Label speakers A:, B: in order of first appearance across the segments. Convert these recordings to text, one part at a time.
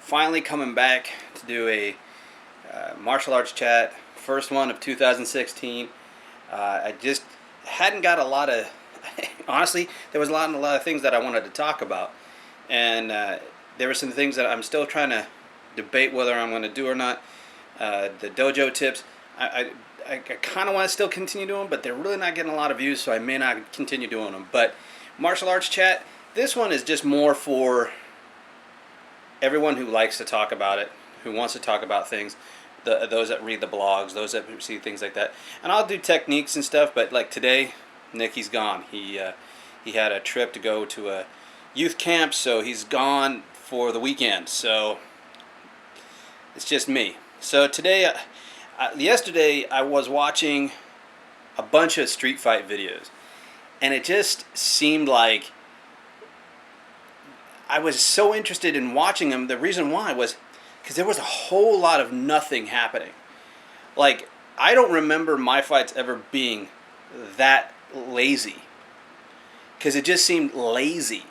A: finally coming back to do a martial arts chat, first one of 2016. I just hadn't got a lot of, honestly, there was a lot of things that I wanted to talk about. And there were some things that I'm still trying to debate whether I'm going to do or not. The dojo tips, I kind of want to still continue doing them, but they're really not getting a lot of views, so I may not continue doing them. But martial arts chat, this one is just more for everyone who likes to talk about it, who wants to talk about things, those that read the blogs, those that see things like that. And I'll do techniques and stuff, but like today, Nicky's gone. He had a trip to go to a youth camp, so he's gone for the weekend. So it's just me. So today, yesterday I was watching a bunch of street fight videos, and it just seemed like I was so interested in watching them. The reason why was because there was a whole lot of nothing happening. Like, I don't remember my fights ever being that lazy, because it just seemed lazy.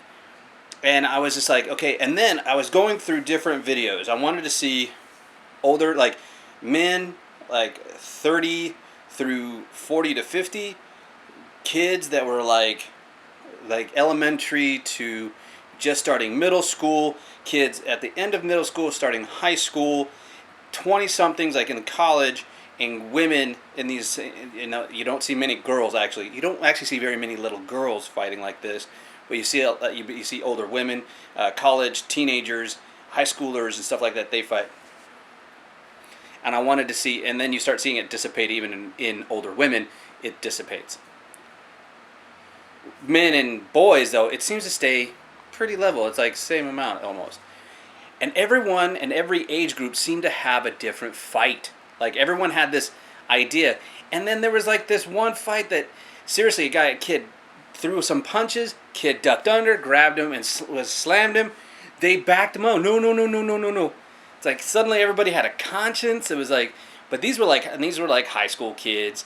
A: And I was just like, okay. And then I was going through different videos. I wanted to see older, like men, like 30 through 40 to 50, kids that were like elementary to just starting middle school, kids at the end of middle school starting high school, 20-somethings like in college, and women in these, you don't see many girls actually. You don't actually see very many little girls fighting like this, but you see older women, college, teenagers, high schoolers and stuff like that, they fight. And I wanted to see, and then you start seeing it dissipate even in older women, it dissipates. Men and boys, though, it seems to stay pretty level. It's like same amount almost. And everyone and every age group seemed to have a different fight. Like everyone had this idea. And then there was like this one fight that, seriously, a kid threw some punches, kid ducked under, grabbed him and slammed him. They backed him out. No. It's like suddenly everybody had a conscience. It was like, but these were like high school kids,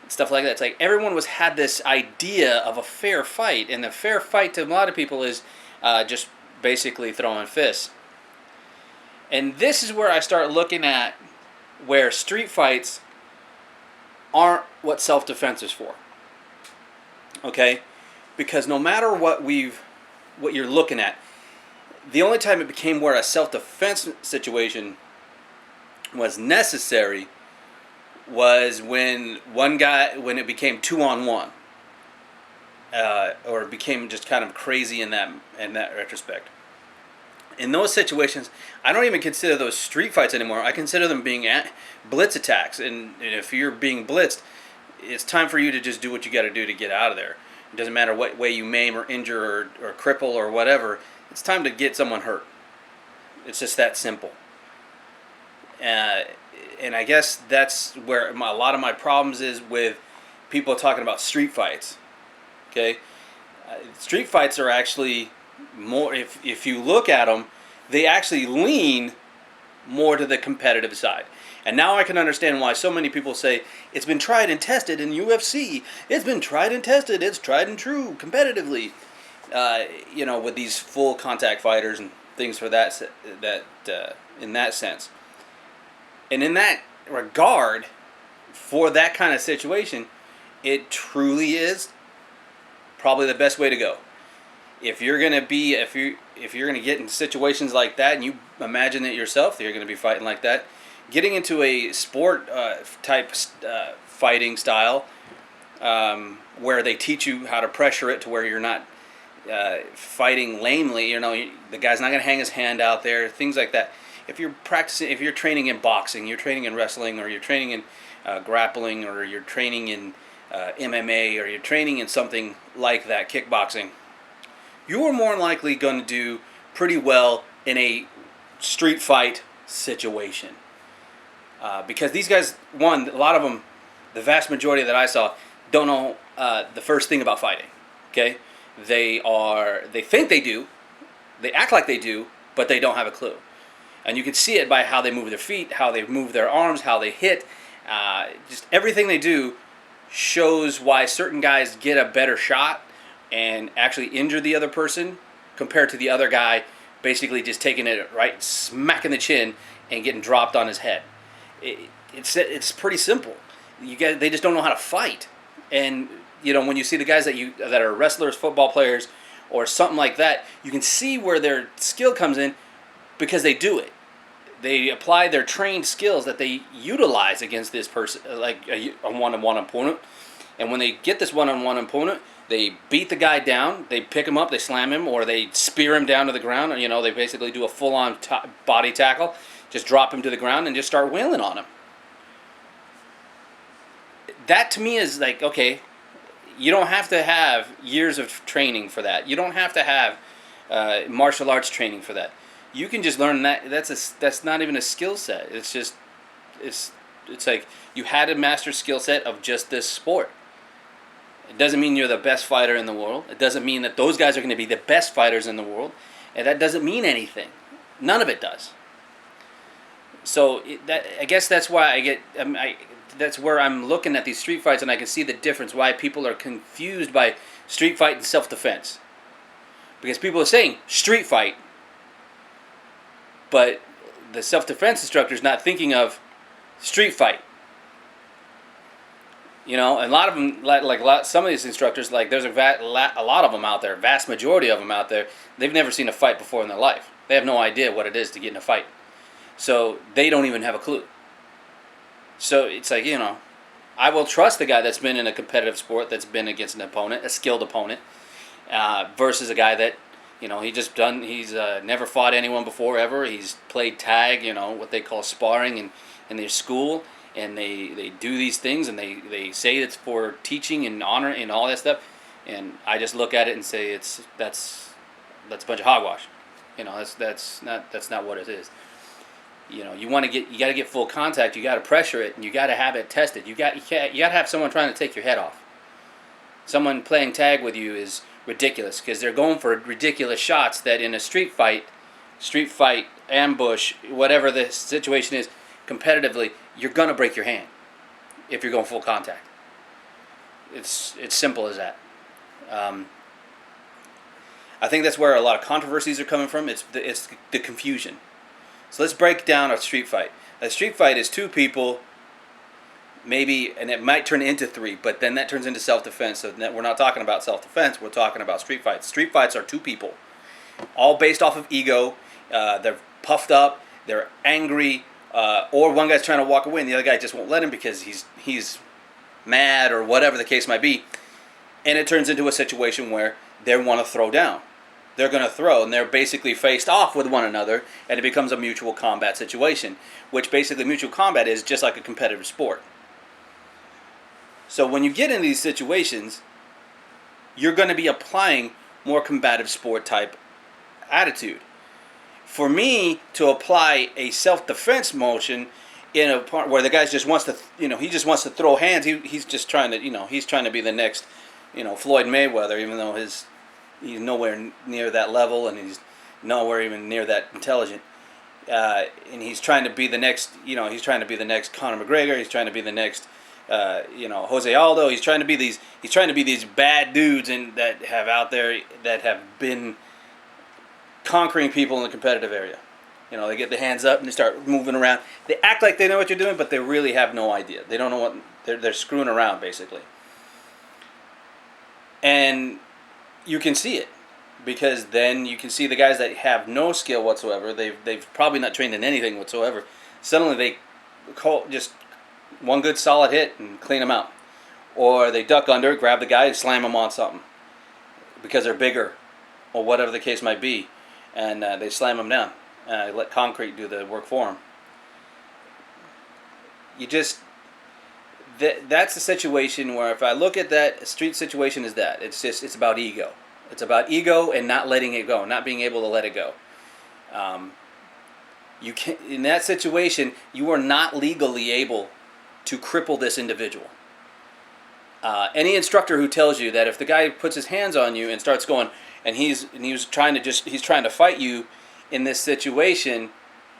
A: stuff like that. It's like everyone had this idea of a fair fight, and the fair fight to a lot of people is just basically throwing fists. And this is where I start looking at where street fights aren't what self-defense is for. Okay? Because no matter what you're looking at, the only time it became where a self-defense situation was necessary was when it became 2-on-1, or it became just kind of crazy in that retrospect. In those situations, I don't even consider those street fights anymore. I consider them being blitz attacks. And if you're being blitzed, it's time for you to just do what you got to do to get out of there. It doesn't matter what way you maim or injure or cripple or whatever. It's time to get someone hurt. It's just that simple. And I guess that's where a lot of my problems is with people talking about street fights. Okay, street fights are actually more. If you look at them, they actually lean more to the competitive side. And now I can understand why so many people say it's been tried and tested in UFC. It's been tried and tested. It's tried and true competitively. With these full contact fighters and things for that in that sense. And in that regard, for that kind of situation, it truly is probably the best way to go. If you're gonna get in situations like that, and you imagine it yourself, that you're gonna be fighting like that, getting into a sport type fighting style, where they teach you how to pressure it to where you're not fighting lamely. The guy's not gonna hang his hand out there, things like that. If you're training in boxing, you're training in wrestling, or you're training in grappling, or you're training in MMA, or you're training in something like that, kickboxing, you're more than likely going to do pretty well in a street fight situation. Because these guys, a lot of them, the vast majority that I saw, don't know the first thing about fighting. Okay? They think they do, they act like they do, but they don't have a clue. And you can see it by how they move their feet, how they move their arms, how they hit. Just everything they do shows why certain guys get a better shot and actually injure the other person compared to the other guy basically just taking it right, smacking the chin, and getting dropped on his head. It's pretty simple. They just don't know how to fight. And when you see the guys that are wrestlers, football players, or something like that, you can see where their skill comes in because they do it. They apply their trained skills that they utilize against this person, like a one-on-one opponent. And when they get this one-on-one opponent, they beat the guy down, they pick him up, they slam him, or they spear him down to the ground. They basically do a full-on body tackle, just drop him to the ground and just start wailing on him. That to me is like, okay, you don't have to have years of training for that. You don't have to have martial arts training for that. You can just learn that. That's not even a skill set. It's like you had a master skill set of just this sport. It doesn't mean you're the best fighter in the world. It doesn't mean that those guys are going to be the best fighters in the world. And that doesn't mean anything. None of it does. So I guess that's why that's where I'm looking at these street fights, and I can see the difference, why people are confused by street fight and self-defense. Because people are saying street fight, but the self-defense instructor is not thinking of street fight. And a lot of them, some of these instructors, there's a lot of them out there, vast majority of them out there, they've never seen a fight before in their life. They have no idea what it is to get in a fight. So they don't even have a clue. So it's like, I will trust the guy that's been in a competitive sport, that's been against an opponent, a skilled opponent, versus a guy that, he's never fought anyone before ever. He's played tag, what they call sparring in their school. And they do these things, and they say it's for teaching and honor and all that stuff, and I just look at it and say that's a bunch of hogwash. That's not what it is. You got to get full contact. You got to pressure it, and you got to have it tested. You got to have someone trying to take your head off. Someone playing tag with you is ridiculous because they're going for ridiculous shots that in a street fight, ambush, whatever the situation is, competitively, you're gonna break your hand if you're going full contact. It's simple as that. I think that's where a lot of controversies are coming from. It's the confusion. So let's break down a street fight. A street fight is two people, maybe, and it might turn into three, but then that turns into self-defense. So we're not talking about self-defense. We're talking about street fights. Street fights are two people, all based off of ego. They're puffed up. They're angry. Or one guy's trying to walk away and the other guy just won't let him because he's mad or whatever the case might be. And it turns into a situation where they want to throw down. They're going to throw, and they're basically faced off with one another, and it becomes a mutual combat situation, which basically mutual combat is just like a competitive sport. So when you get in these situations, you're going to be applying more combative sport type attitude. For me to apply a self-defense motion in a part where the guy just wants to, he just wants to throw hands. He's just trying to, he's trying to be the next, Floyd Mayweather, even though he's nowhere near that level and he's nowhere even near that intelligent. And he's trying to be the next, he's trying to be the next Conor McGregor. He's trying to be the next, Jose Aldo. He's trying to be these bad dudes that have been conquering people in the competitive area. They get their hands up and they start moving around. They act like they know what you're doing, but they really have no idea. They don't know what they're screwing around, basically. And you can see it because then you can see the guys that have no skill whatsoever. They've probably not trained in anything whatsoever. Suddenly they call just one good solid hit and clean them out, or they duck under, grab the guy and slam him on something because they're bigger, or whatever the case might be. And they slam them down. Let concrete do the work for them. That's a situation where if I look at that street situation as that, it's about ego. It's about ego and not letting it go, not being able to let it go. You can, in that situation, you are not legally able to cripple this individual. Any instructor who tells you that if the guy puts his hands on you and starts going, and he's trying to fight you in this situation,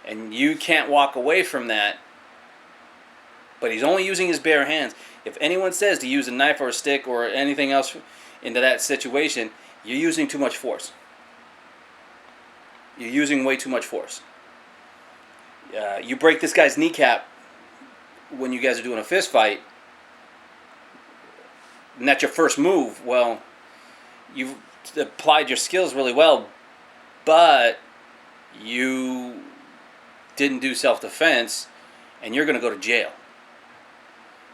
A: and you can't walk away from that, but he's only using his bare hands. If anyone says to use a knife or a stick or anything else into that situation, you're using too much force. You're using way too much force. You break this guy's kneecap when you guys are doing a fist fight, and that's your first move. Well, you've applied your skills really well, but you didn't do self-defense, and you're going to go to jail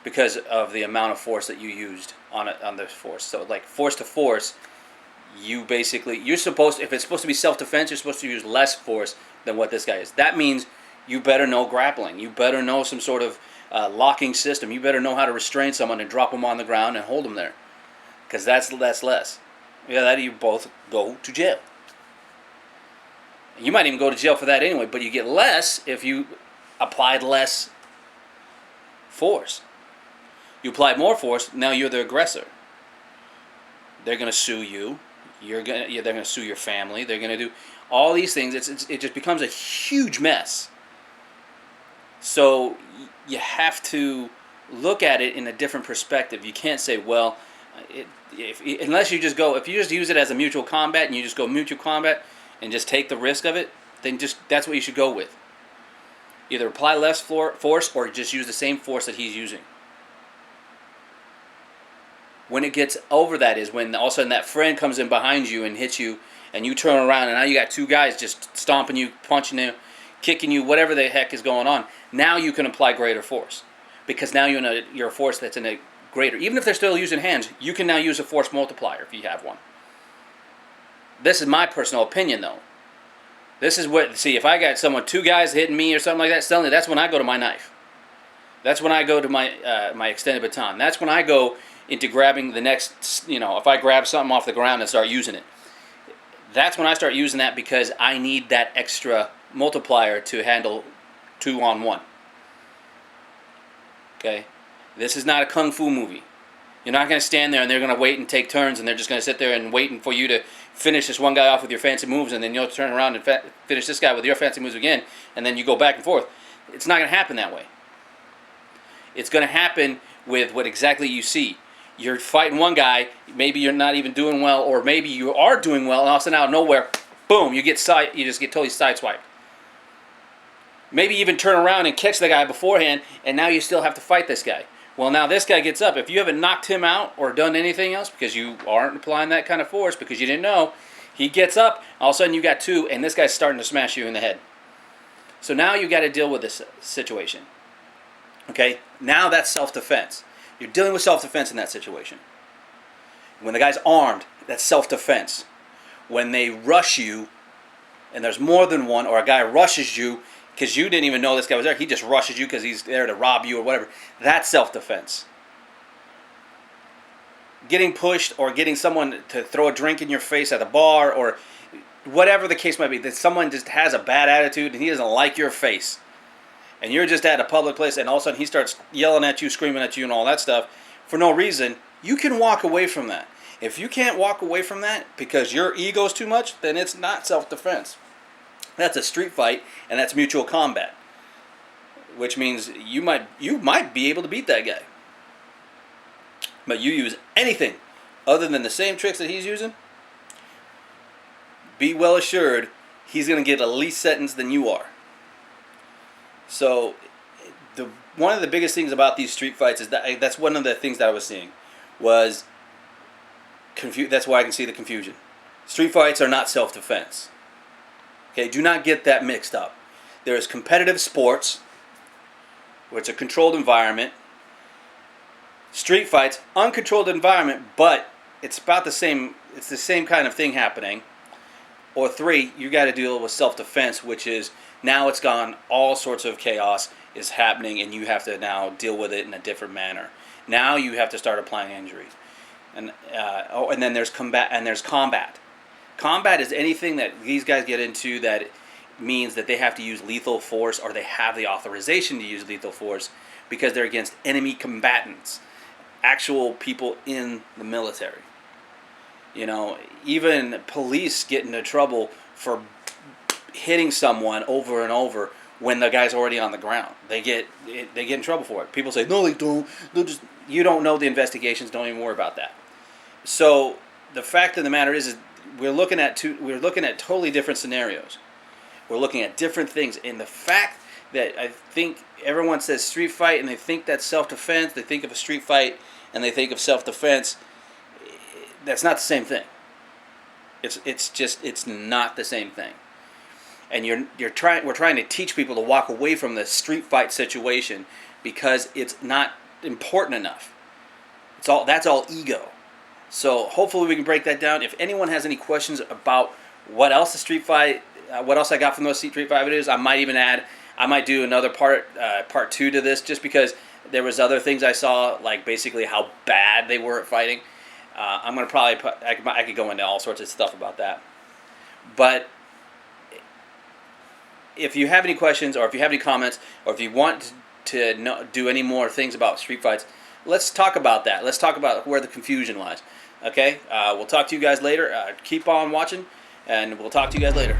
A: because of the amount of force that you used on this force. So, like, force to force, you're supposed to, if it's supposed to be self-defense, you're supposed to use less force than what this guy is. That means you better know grappling. You better know some sort of locking system. You better know how to restrain someone and drop them on the ground and hold them there, because that's less. Yeah, that you both go to jail. You might even go to jail for that anyway, but you get less if you applied less force. You applied more force, now you're the aggressor. They're going to sue you. They're going to sue your family. They're going to do all these things. It just becomes a huge mess. So you have to look at it in a different perspective. You can't say, well, unless you just go, if you just use it as a mutual combat and you just go mutual combat and just take the risk of it, then that's what you should go with. Either apply less force or just use the same force that he's using. When it gets over that is when all of a sudden that friend comes in behind you and hits you, and you turn around and now you got two guys just stomping you, punching you, kicking you, whatever the heck is going on. Now you can apply greater force, because now you're a force that's in a greater. Even if they're still using hands, you can now use a force multiplier if you have one. This is my personal opinion, though. This is what, see, if I got two guys hitting me or something like that, suddenly that's when I go to my knife. That's when I go to my extended baton. That's when I go into grabbing the next, if I grab something off the ground and start using it. That's when I start using that, because I need that extra multiplier to handle 2-on-1. Okay? This is not a kung fu movie. You're not going to stand there and they're going to wait and take turns, and they're just going to sit there and waiting for you to finish this one guy off with your fancy moves, and then you'll turn around and finish this guy with your fancy moves again, and then you go back and forth. It's not going to happen that way. It's going to happen with what exactly you see. You're fighting one guy, maybe you're not even doing well, or maybe you are doing well, and all of a sudden out of nowhere, boom, you just get totally sideswiped. Maybe even turn around and catch the guy beforehand, and now you still have to fight this guy. Well, now this guy gets up. If you haven't knocked him out or done anything else, because you aren't applying that kind of force, because you didn't know, he gets up, all of a sudden you got two, and this guy's starting to smash you in the head. So now you got to deal with this situation. Okay? Now that's self-defense. You're dealing with self-defense in that situation. When the guy's armed, that's self-defense. When they rush you, and there's more than one, or a guy rushes you because you didn't even know this guy was there, he just rushes you because he's there to rob you or whatever, that's self-defense. Getting pushed or getting someone to throw a drink in your face at a bar, or whatever the case might be, that someone just has a bad attitude and he doesn't like your face, and you're just at a public place, and all of a sudden he starts yelling at you, screaming at you, and all that stuff for no reason, you can walk away from that. If you can't walk away from that because your ego's too much, then it's not self-defense. That's a street fight, and that's mutual combat, which means you might be able to beat that guy. But you use anything other than the same tricks that he's using, be well assured he's going to get a less sentence than you are. So one of the biggest things about these street fights is that's one of the things that I was seeing was that's why I can see the confusion. Street fights are not self-defense. Okay, do not get that mixed up. There is competitive sports, where it's a controlled environment. Street fights, uncontrolled environment, but it's about the same. It's the same kind of thing happening. Or 3, you got to deal with self-defense, which is now it's gone. All sorts of chaos is happening, and you have to now deal with it in a different manner. Now you have to start applying injury, and then there's combat. And there's combat. Combat is anything that these guys get into that means that they have to use lethal force, or they have the authorization to use lethal force because they're against enemy combatants, actual people in the military. Even police get into trouble for hitting someone over and over when the guy's already on the ground. They get in trouble for it. People say, no, they don't. You don't know the investigations. Don't even worry about that. So the fact of the matter is we're looking at totally different scenarios. We're looking at different things. And the fact that I think everyone says street fight and they think that's self-defense, they think of a street fight and they think of self-defense, that's not the same thing. It's not the same thing. And we're trying to teach people to walk away from the street fight situation because it's not important enough. That's all ego. So hopefully we can break that down. If anyone has any questions about what else the street fight, what else I got from those street fight videos, I might do another part 2 to this, just because there was other things I saw, like basically how bad they were at fighting. I'm gonna probably I could go into all sorts of stuff about that. But if you have any questions, or if you have any comments, or if you want to do any more things about street fights, let's talk about that. Let's talk about where the confusion lies. Okay? We'll talk to you guys later. Keep on watching, and we'll talk to you guys later.